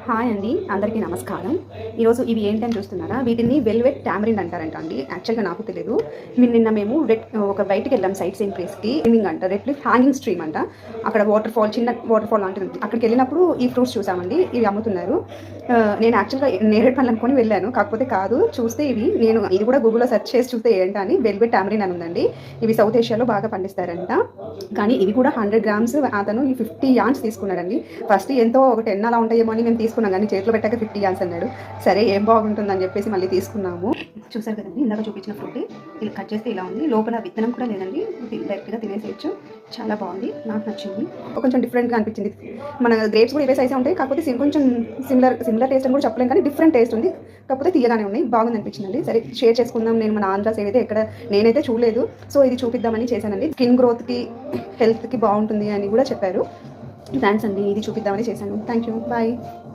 Hi అండి, అందరికీ నమస్కారం. ఈరోజు ఇవి ఏంటని చూస్తున్నారా? వీటిని వెల్వెట్ టామరిన్ అంటారంట అండి. యాక్చువల్గా నాకు తెలియదు. నిన్న మేము ఒక బయటికి వెళ్ళాం సైట్ సీయింగ్ ప్లేస్కి. స్విమ్మింగ్ అంట, రెడ్ క్లిఫ్ హ్యాంగింగ్ స్ట్రీమ్ అంట. అక్కడ చిన్న వాటర్ ఫాల్ లాంటిది. అక్కడికి వెళ్ళినప్పుడు ఈ ఫ్రూట్స్ చూసామండి. ఇవి అమ్ముతున్నారు. నేను యాక్చువల్గా నేరేడు పళ్ళు అనుకొని వెళ్ళాను, కాకపోతే కాదు. చూస్తే ఇది కూడా గూగుల్లో సెర్చ్ చేసి చూస్తే ఏంటా అని వెల్వెట్ టామరిన్ అని ఉందండి. ఇవి సౌత్ ఏషియాలో బాగా పండిస్తారంట. కానీ ఇవి కూడా 100 grams అతను ఈ 50 yards తీసుకున్నాడండి. ఫస్ట్ ఎంతో ఒక 10 అలా ఉంటాయేమో అని మేము తీసుకున్నాం, కానీ చేతిలో పెట్టాక 50 yards అన్నాడు. సరే ఏం బాగుంటుందని చెప్పేసి మళ్ళీ తీసుకున్నాము. చూసారు కదండి, ఇందాక చూపించిన ఫ్రూట్ ఇలా కట్ చేస్తే ఇలా ఉంది. లోపల విత్తనం కూడా లేదండి, డైరెక్ట్గా తినేసేయచ్చు. చాలా బాగుంది, నాకు నచ్చింది. కొంచెం డిఫరెంట్గా అనిపించింది. మన గ్రేప్స్ కూడా ఇవే సైజే ఉంటాయి, కాకపోతే కొంచెం సిమిలర్ టేస్ట్ అని కూడా చెప్పలేం, కానీ డిఫరెంట్ టేస్ట్ ఉంది. కాకపోతే తీయగానే ఉన్నాయి, బాగుంది అనిపించిందండి. సరే షేర్ చేసుకుందాం. నేను మన ఆంధ్ర సైడ్ అయితే నేనైతే చూడలేదు, సో ఇది చూపిద్దామని చేశానండి. స్కిన్ గ్రోత్కి హెల్త్కి బాగుంటుంది అని కూడా చెప్పారు. థ్యాంక్స్ అండి, ఇది చూపిద్దామని చేశాను. Thank you, bye.